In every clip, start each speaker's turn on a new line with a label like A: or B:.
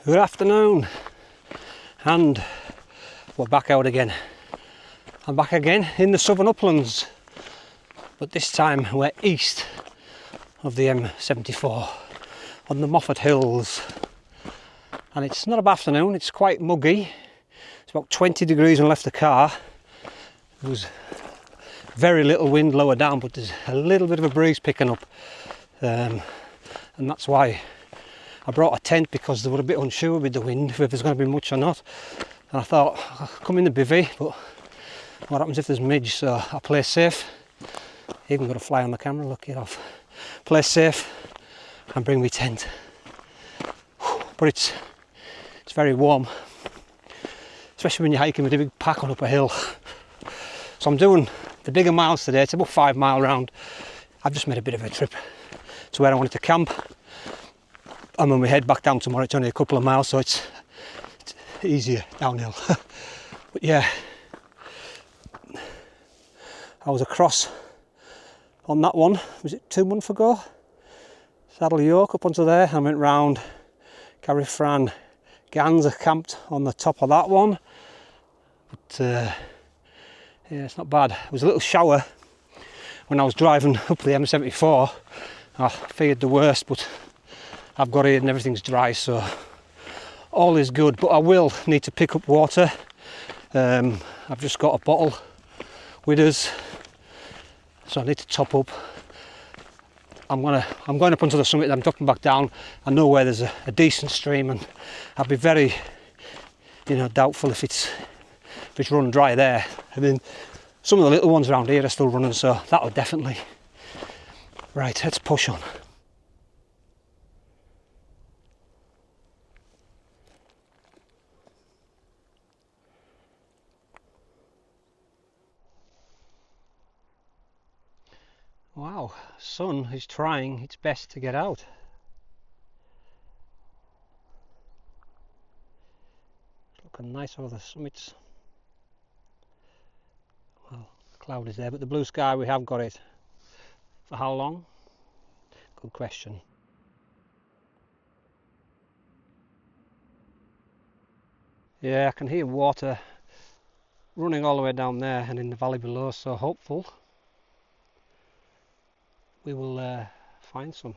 A: Good afternoon, and we're back out again. I'm back again in the Southern Uplands, but this time we're east of the M74 on the Moffat hills, and it's not a bad afternoon. It's quite muggy. It's about 20 degrees when I left the car. There was very little wind lower down, but there's a little bit of a breeze picking up, and that's why I brought a tent, because they were a bit unsure with the wind, if there's going to be much or not. And I thought, I'll come in the bivvy, but what happens if there's midge? So I play safe. Even got a fly on the camera, look it off. Play safe and bring my tent. But it's very warm, especially when you're hiking with a big pack on up a hill. So I'm doing the bigger miles today. It's about 5 mile round. I've just made a bit of a trip to where I wanted to camp. And when we head back down tomorrow, it's only a couple of miles, so it's easier downhill. But yeah, I was across on that one, was it 2 months ago? Saddle York up onto there, and went round Carriffran Gans. I camped on the top of that one. But yeah, it's not bad. It was a little shower when I was driving up the M74. I feared the worst, but I've got it and everything's dry, so all is good. But I will need to pick up water. I've just got a bottle with us, so I need to top up. I'm going up onto the summit, then I'm dropping back down. I know where there's a decent stream, and I'd be very, doubtful if it's run dry there. I mean, some of the little ones around here are still running, so that would definitely. Right, let's push on. Wow, sun is trying its best to get out. It's looking nice over the summits. Well, the cloud is there, but the blue sky, we have got it. For how long? Good question. Yeah, I can hear water running all the way down there and in the valley below, so hopeful we will find some.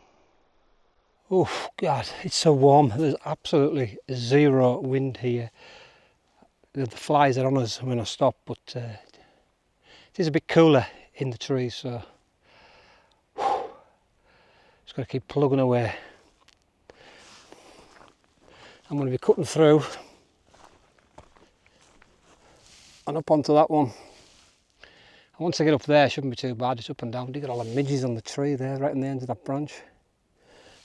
A: Oh God, it's so warm. There's absolutely zero wind here. The flies are on us when I stop, but it is a bit cooler in the trees, so just got to keep plugging away. I'm going to be cutting through and up onto that one. And once I get up there, it shouldn't be too bad. It's up and down. You got all the midges on the tree there, right in the end of that branch.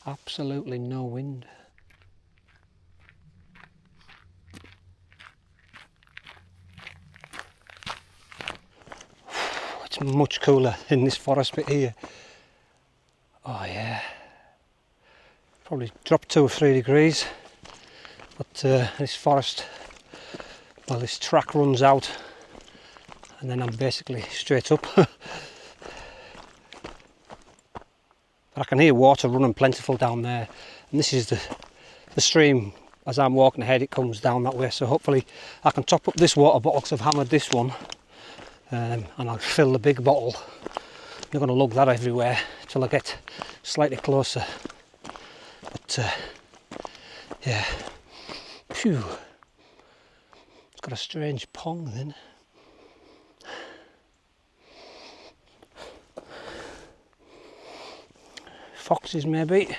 A: Absolutely no wind. It's much cooler in this forest bit here. Oh yeah. Probably dropped 2 or 3 degrees. But this forest, well, this track runs out, and then I'm basically straight up. But I can hear water running plentiful down there, and this is the stream. As I'm walking ahead, it comes down that way, so hopefully I can top up this water bottle, because I've hammered this one, and I'll fill the big bottle. I'm not going to lug that everywhere till I get slightly closer. But yeah, phew, it's got a strange pong then. Foxes maybe,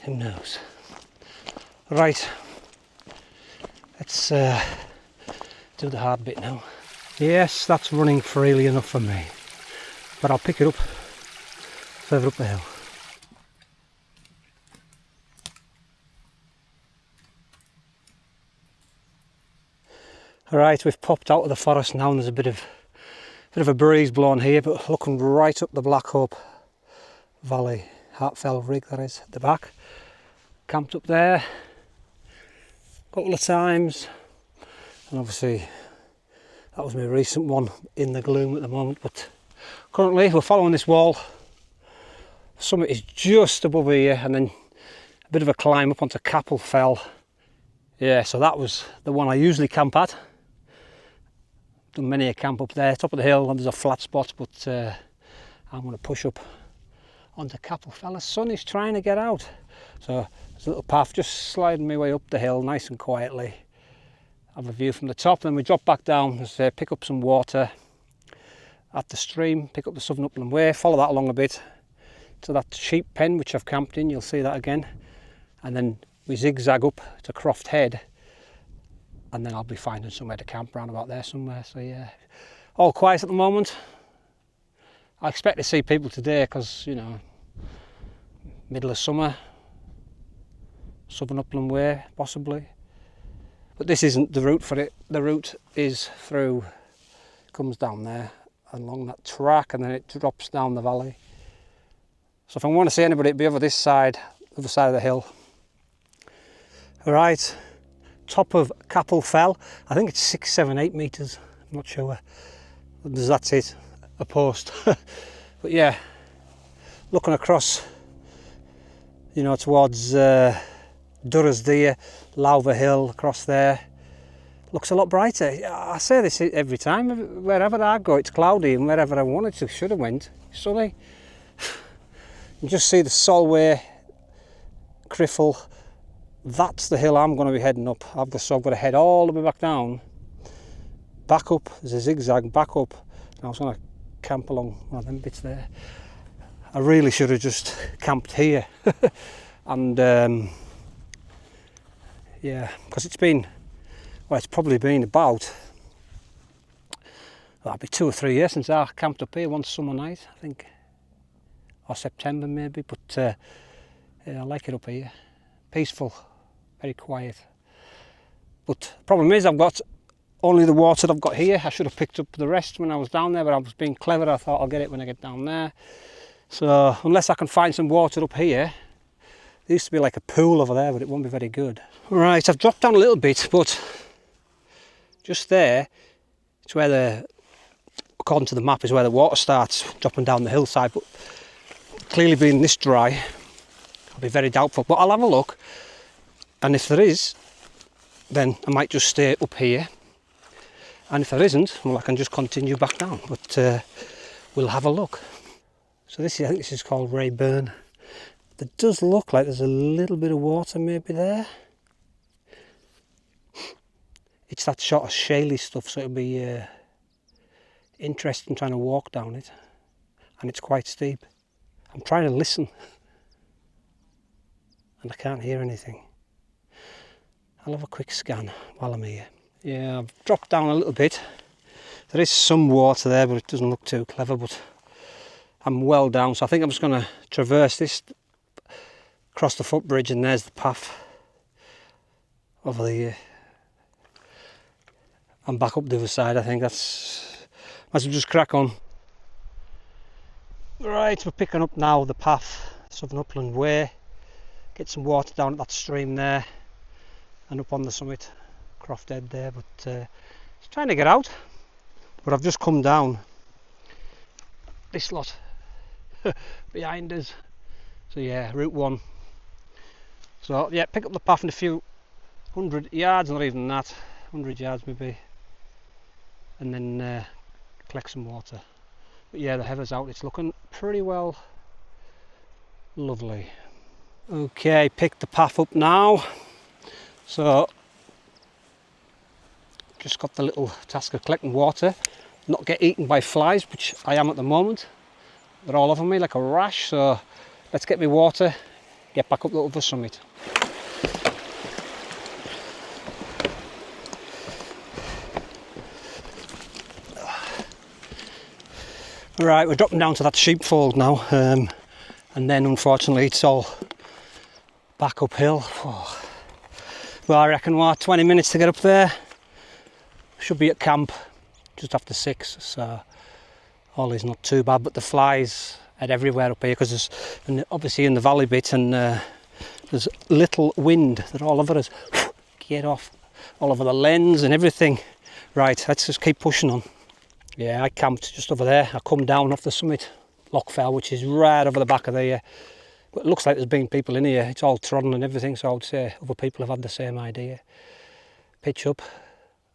A: who knows. Right, let's do the hard bit now. Yes, that's running freely enough for me, but I'll pick it up further up the hill. Alright, we've popped out of the forest now, and there's a bit of a breeze blowing here, but looking right up the Black Hope Valley, Hartfell rig that is, at the back. Camped up there a couple of times, and obviously that was my recent one in the gloom at the moment, but currently we're following this wall. The summit is just above here, and then a bit of a climb up onto Capel Fell. Yeah, so that was the one I usually camp at. Done many a camp up there, top of the hill, and there's a flat spot, but I'm going to push up onto Capel Fell. The sun is trying to get out. So there's a little path just sliding my way up the hill nice and quietly. Have a view from the top, then we drop back down, as I say, pick up some water at the stream, pick up the Southern Upland Way, follow that along a bit to that sheep pen which I've camped in, you'll see that again. And then we zigzag up to Croft Head, and then I'll be finding somewhere to camp around about there somewhere. So yeah, all quiet at the moment. I expect to see people today because, you know, middle of summer, Southern Upland Way possibly. But this isn't the route for it. The route is through, comes down there along that track, and then it drops down the valley. So if I want to see anybody, it'd be over this side, other side of the hill. All right, top of Capel Fell. I think it's 6, 7, 8 metres. I'm not sure. That's it, a post. But yeah, looking across, you know, towards Durrasdeer, Lowther Hill, across there. Looks a lot brighter. I say this every time, wherever I go it's cloudy, and wherever I wanted to, should have went, sunny. You just see the Solway, Criffle. That's the hill I'm going to be heading up. I've got to head all the way back down, back up, there's a zigzag, back up. And I was going to camp along one of them bits there. I really should have just camped here. And yeah, because it's been, well, it's probably been about, well, it'll be 2 or 3 years since I camped up here one summer night, I think, or September maybe. But yeah, I like it up here, peaceful, very quiet. But the problem is I've got only the water that I've got here. I should have picked up the rest when I was down there, but I was being clever. I thought I'll get it when I get down there. So unless I can find some water up here, there used to be like a pool over there, but it won't be very good. Right, I've dropped down a little bit, but just there, it's where the, according to the map, is where the water starts dropping down the hillside. But clearly being this dry, I'll be very doubtful. But I'll have a look, and if there is, then I might just stay up here. And if there isn't, well, I can just continue back down. But we'll have a look. So this is, I think this is called Rayburn. It does look like there's a little bit of water maybe there. It's that sort of shaly stuff, so it'll be interesting trying to walk down it. And it's quite steep. I'm trying to listen, and I can't hear anything. I'll have a quick scan while I'm here. Yeah, I've dropped down a little bit. There is some water there, but it doesn't look too clever. But I'm well down, so I think I'm just going to traverse this, cross the footbridge, and there's the path over here. And back up the other side. I think that's, might as well just crack on. Right, we're picking up now the path, Southern Upland Way. Get some water down at that stream there, and up on the summit, Croft Head there. But it's trying to get out. But I've just come down this lot behind us. So yeah, Route 1. So yeah, pick up the path in a few 100 yards, not even that, 100 yards maybe, and then collect some water. But yeah, the heather's out, it's looking pretty well lovely. Okay, pick the path up now. So just got the little task of collecting water, not get eaten by flies, which I am at the moment. They're all over me like a rash, so let's get me water, get back up the other summit. Right, we're dropping down to that sheepfold now, and then unfortunately it's all back uphill. Oh. Well, I reckon what, 20 minutes to get up there. Should be at camp just after 6, so all is not too bad. But the flies are everywhere up here because there's, and obviously in the valley bit, and there's little wind. They're all over us. Get off, all over the lens and everything. Right, let's just keep pushing on. Yeah, I camped just over there. I come down off the summit, Lochfell, which is right over the back of the But it looks like there's been people in here. It's all trodden and everything, so I would say other people have had the same idea. Pitch up,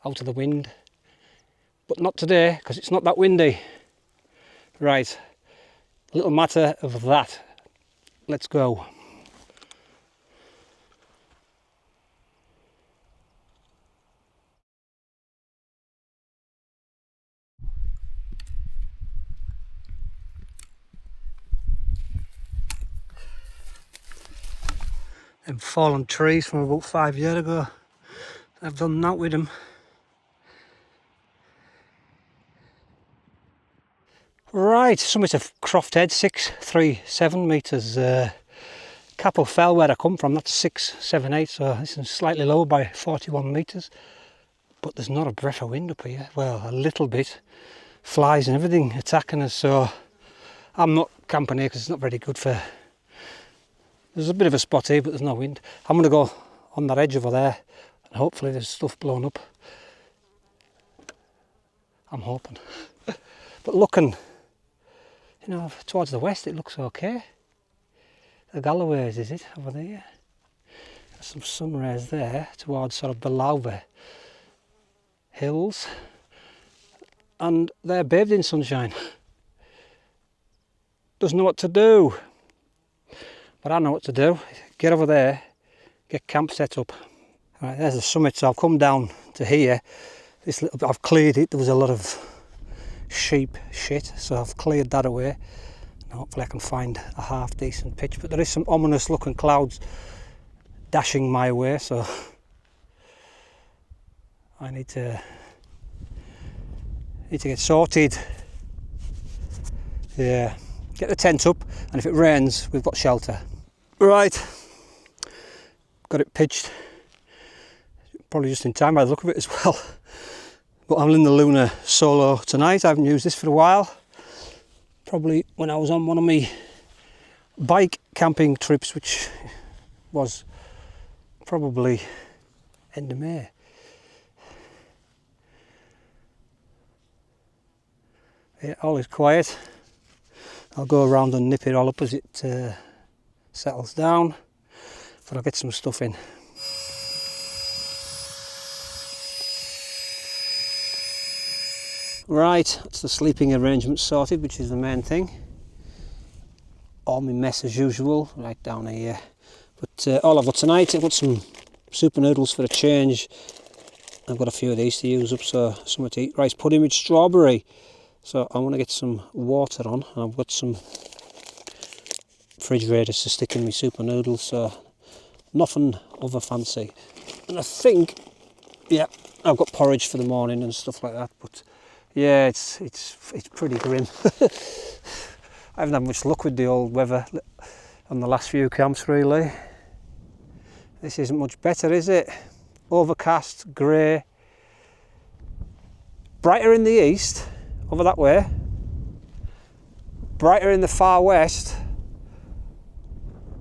A: out of the wind. But not today, because it's not that windy. Right, little matter of that. Let's go. Them fallen trees from about 5 years ago. I've done that with them. Right, summit of Croft Head, 637 metres. Capel Fell, where I come from, that's 678, so this is slightly lower by 41 metres. But there's not a breath of wind up here. Well, a little bit. Flies and everything attacking us, so I'm not camping here because it's not very good for... There's a bit of a spot here, but there's no wind. I'm going to go on that edge over there, and hopefully there's stuff blown up. I'm hoping. But looking, you know, towards the west it looks okay. The Galloways, is it, over there? There's some sun rays there, towards sort of the Lowther hills. And they're bathed in sunshine. Doesn't know what to do. But I know what to do. Get over there, get camp set up. Right, there's the summit, so I've come down to here. This little bit, I've cleared it. There was a lot of sheep shit, so I've cleared that away. And hopefully I can find a half decent pitch. But there is some ominous looking clouds dashing my way, so I need to get sorted. Yeah, get the tent up, and if it rains, we've got shelter. Right, got it pitched. Probably just in time by the look of it as well. But I'm in the Lunar solo tonight. I haven't used this for a while. Probably when I was on one of my bike camping trips, which was probably end of May. Yeah, all is quiet. I'll go around and nip it all up as it settles down, but I'll get some stuff in. Right, that's the sleeping arrangement sorted, which is the main thing. All my mess as usual, right down here. But all I've got tonight, I've got some super noodles for a change. I've got a few of these to use up, so something to eat. Rice pudding with strawberry. So I want to get some water on, and I've got some refrigerators to stick in my super noodles, so nothing over fancy. And I think, yeah, I've got porridge for the morning and stuff like that, but yeah, it's pretty grim. I haven't had much luck with the old weather on the last few camps, really. This isn't much better, is it? Overcast, grey, brighter in the east, over that way, brighter in the far west,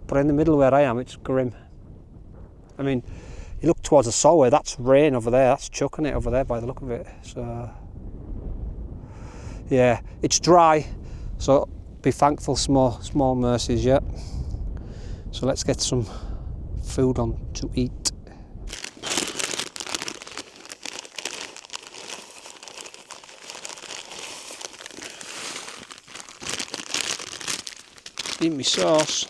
A: but in the middle where I am, it's grim. I mean, you look towards the Solway, that's rain over there, that's chucking it over there by the look of it. So, yeah, it's dry, so be thankful, small mercies, yeah. So let's get some food on to eat. Need me sauce.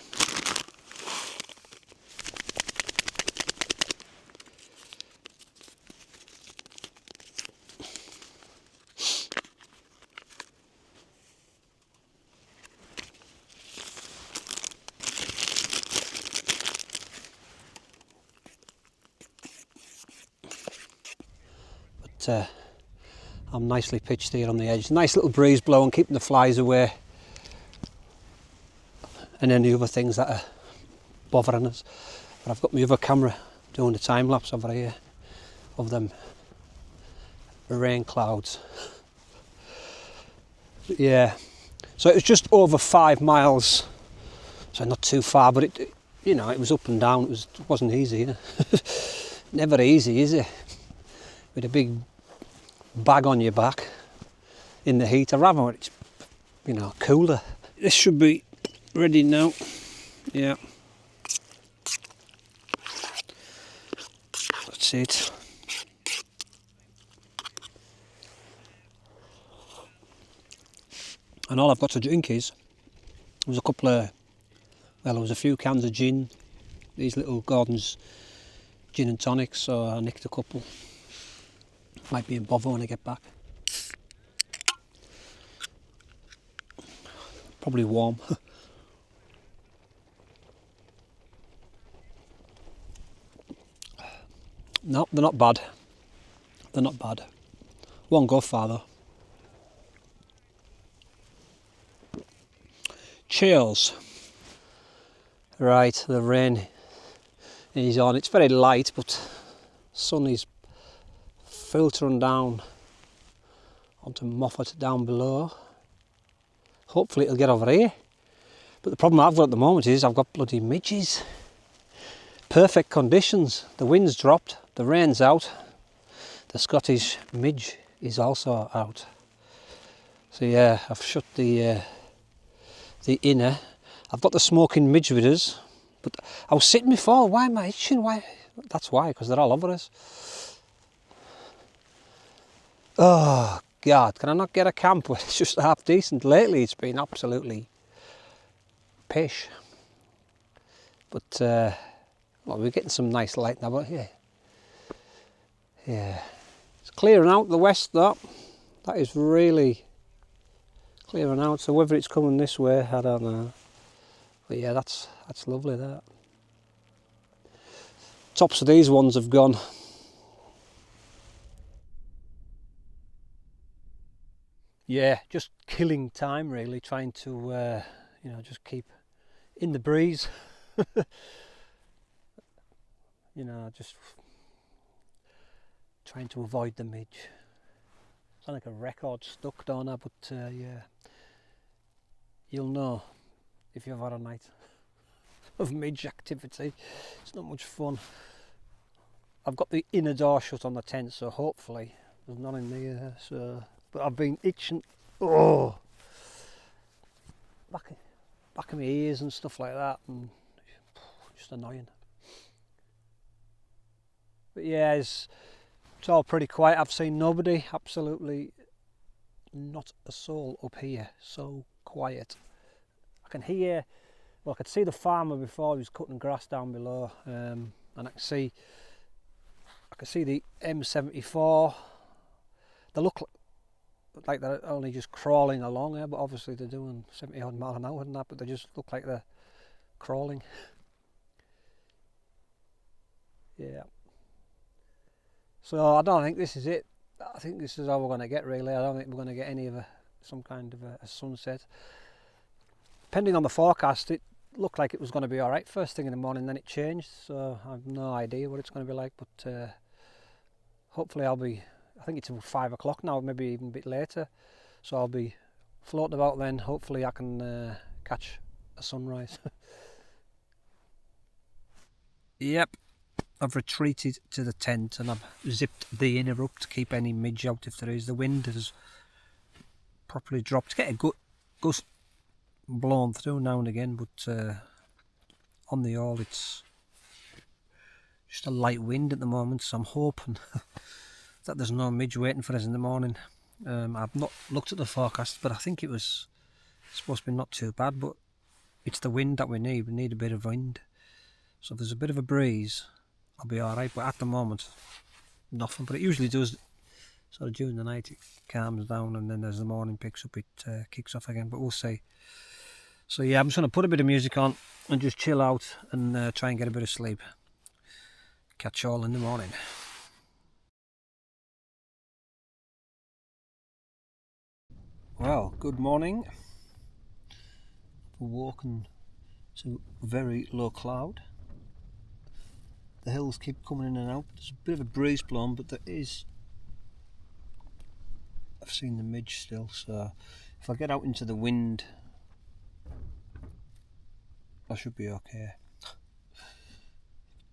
A: But I'm nicely pitched here on the edge. Nice little breeze blowing, keeping the flies away. And any other things that are bothering us. But I've got my other camera doing the time lapse over here of them rain clouds. But yeah, so it was just over 5 miles, so not too far, but it, you know, it was up and down. It wasn't easy, you know? Never easy, is it? With a big bag on your back in the heat. I'd rather it's, you know, cooler. This should be ready now. Yeah. That's it. And all I've got to drink is, there was a couple of, well, there was a few cans of gin, these little Gordon's gin and tonics, so I nicked a couple. Might be in bother when I get back. Probably warm. No, they're not bad. They're not bad. Won't go far though. Cheers. Right, the rain is on. It's very light, but sun is filtering down onto Moffat down below. Hopefully it'll get over here. But the problem I've got at the moment is I've got bloody midges. Perfect conditions. The wind's dropped, the rain's out, the Scottish midge is also out. So yeah, I've shut the inner. I've got the smoking midge with us, but I was sitting before. Why am I itching? Why? That's why, because they're all over us. Oh God, can I not get a camp where it's just half decent? Lately it's been absolutely pish. But well, we're getting some nice light now, but yeah. It's clearing out the west though. That is really clearing out, so whether it's coming this way, I don't know. But yeah, that's lovely, that. Tops of these ones have gone. Yeah, just killing time really, trying to you know, just keep in the breeze. You know, just trying to avoid the midge. Sound like a record stuck, don't I? But yeah, you'll know if you've had a night of midge activity. It's not much fun. I've got the inner door shut on the tent, so hopefully there's none in there. So, but I've been itching. Oh, back of my ears and stuff like that, and just annoying. But yeah, it's all pretty quiet. I've seen nobody, absolutely not a soul up here. So quiet. I can hear, well, I could see the farmer before. He was cutting grass down below, and I can see the M74. They look like they're only just crawling along here, but obviously they're doing 70 odd mile an hour and that, but they just look like they're crawling. Yeah. So I don't think this is it. I think this is all we're going to get really. I don't think we're going to get any of some kind of a sunset. Depending on the forecast, it looked like it was going to be alright first thing in the morning, then it changed, so I have no idea what it's going to be like, but hopefully I think it's 5 o'clock now, maybe even a bit later, so I'll be floating about then. Hopefully I can catch a sunrise. Yep, I've retreated to the tent and I've zipped the inner up to keep any midge out if there is. The wind has properly dropped. Get a good gust blown through now and again, but on the whole it's just a light wind at the moment, so I'm hoping that there's no midge waiting for us in the morning. I've not looked at the forecast, but I think it was supposed to be not too bad, but it's the wind that we need a bit of wind. So if there's a bit of a breeze, I'll be alright, but at the moment nothing. But it usually does, sort of during the night it calms down, and then as the morning picks up it kicks off again, but we'll see. So yeah, I'm just going to put a bit of music on and just chill out and try and get a bit of sleep. Catch you all in the morning. Well, good morning. We're walking to very low cloud. The hills keep coming in and out. There's a bit of a breeze blowing, but there is, I've seen the midge still, so if I get out into the wind I should be okay.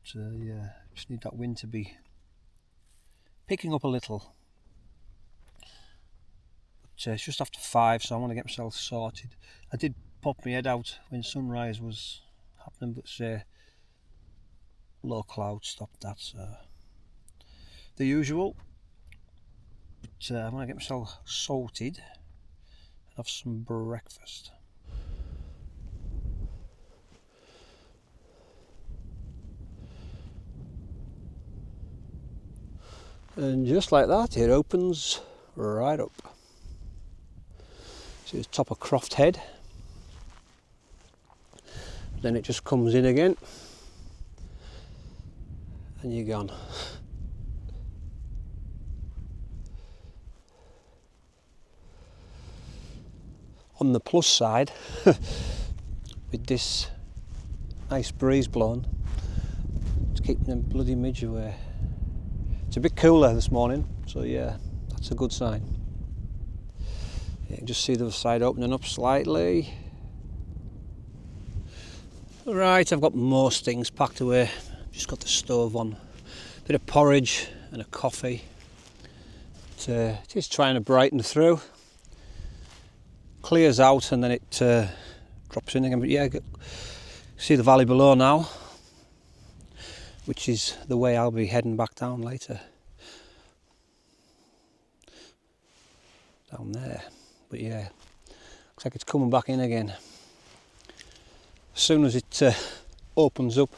A: So yeah, just need that wind to be picking up a little. But it's just after 5, so I want to get myself sorted. I did pop my head out when sunrise was happening but say low clouds stopped that, so the usual. But I'm gonna get myself sorted and have some breakfast. And just like that, it opens right up. See the top of Croft Head. Then it just comes in again. And you're gone. On the plus side, with this nice breeze blowing, it's keeping them bloody midge away. It's a bit cooler this morning, so yeah, that's a good sign. You can just see the other side opening up slightly. Right, I've got most things packed away. Just got the stove on. Bit of porridge and a coffee. Just trying to brighten through. Clears out and then it drops in again. But yeah, see the valley below now, which is the way I'll be heading back down later. Down there. But yeah, looks like it's coming back in again. As soon as it opens up,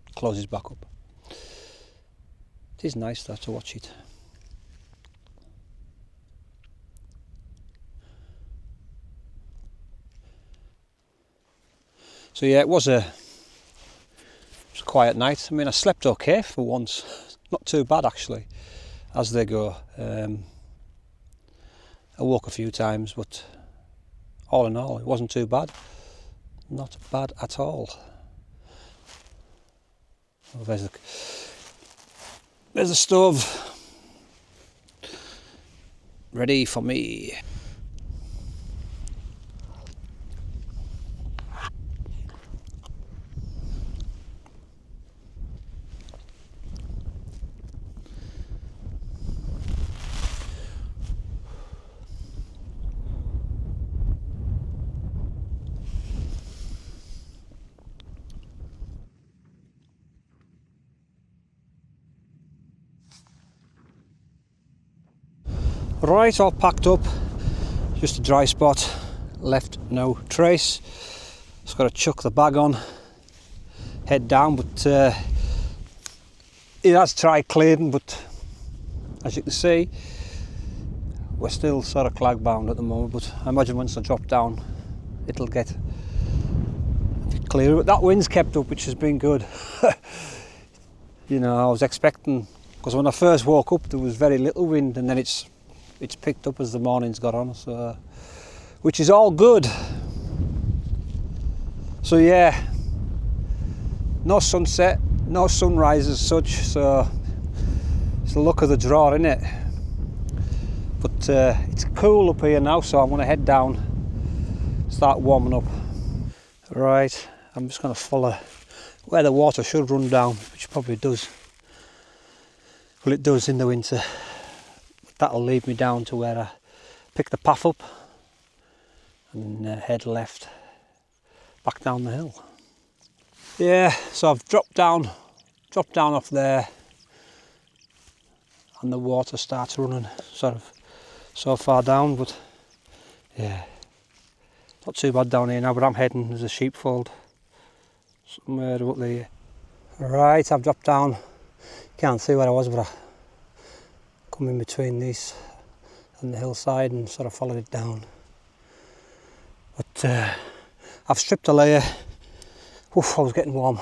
A: it closes back up. It is nice though to watch it. So yeah, it was a quiet night. I mean, I slept okay for once. Not too bad actually, as they go. I woke a few times, but all in all, it wasn't too bad. Not bad at all. Oh, there's the stove ready for me. Right, all packed up, just a dry spot, left no trace. Just got to chuck the bag on, head down, but it has tried clearing, but as you can see, we're still sort of clag bound at the moment, but I imagine once I drop down, it'll get a bit clearer. But that wind's kept up, which has been good. You know, I was expecting, because when I first woke up, there was very little wind, and then it's picked up as the morning's got on, so which is all good. So yeah, no sunset, no sunrise as such, so it's the luck of the draw, isn't it? But it's cool up here now, so I'm going to head down, start warming up. Right, I'm just going to follow where the water should run down, which probably does. Well, it does in the winter. That'll lead me down to where I pick the path up and head left back down the hill. Yeah, so I've dropped down off there, and the water starts running sort of so far down, but yeah, not too bad down here now. But I'm heading, there's a sheepfold somewhere up there. Right, I've dropped down, can't see where I was, but I come in between these and the hillside and sort of followed it down. But I've stripped a layer. Oof, I was getting warm.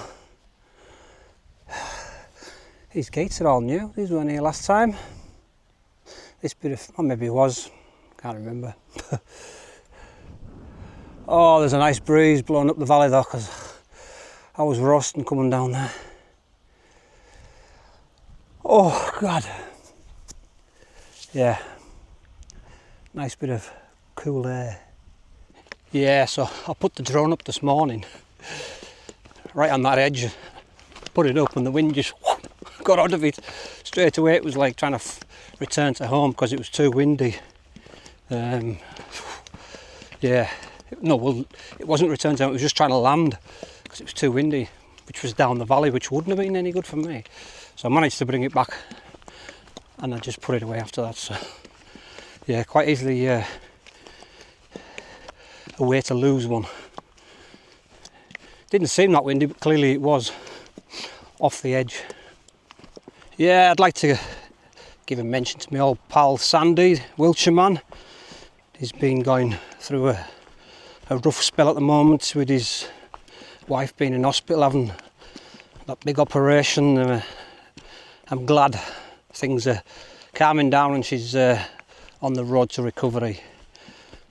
A: These gates are all new. These weren't here last time. This bit of, or maybe it was, can't remember. Oh, there's a nice breeze blowing up the valley though, because I was roasting coming down there. Oh God. Yeah, nice bit of cool air. Yeah, so I put the drone up this morning, right on that edge, put it up and the wind just got out of it straight away. It was like trying to return to home because it was too windy. Yeah, no, well, it wasn't return to home, it was just trying to land. because it was too windy, which was down the valley, which wouldn't have been any good for me. So I managed to bring it back and I just put it away after that. So yeah, quite easily a way to lose one. Didn't seem that windy, but clearly it was off the edge. Yeah, I'd like to give a mention to my old pal Sandy, Wiltshire man. He's been going through a rough spell at the moment with his wife being in hospital, having that big operation. I'm glad things are calming down and she's on the road to recovery.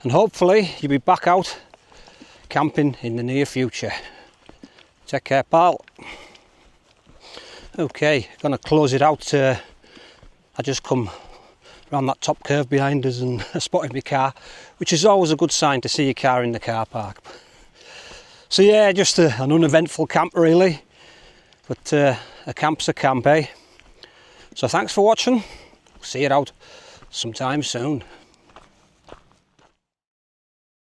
A: And hopefully you'll be back out camping in the near future. Take care, pal. Okay, gonna close it out. I just come around that top curve behind us and I spotted my car, which is always a good sign to see your car in the car park. So yeah, just an uneventful camp really, but a camp's a camp, eh? So thanks for watching. See you out sometime soon.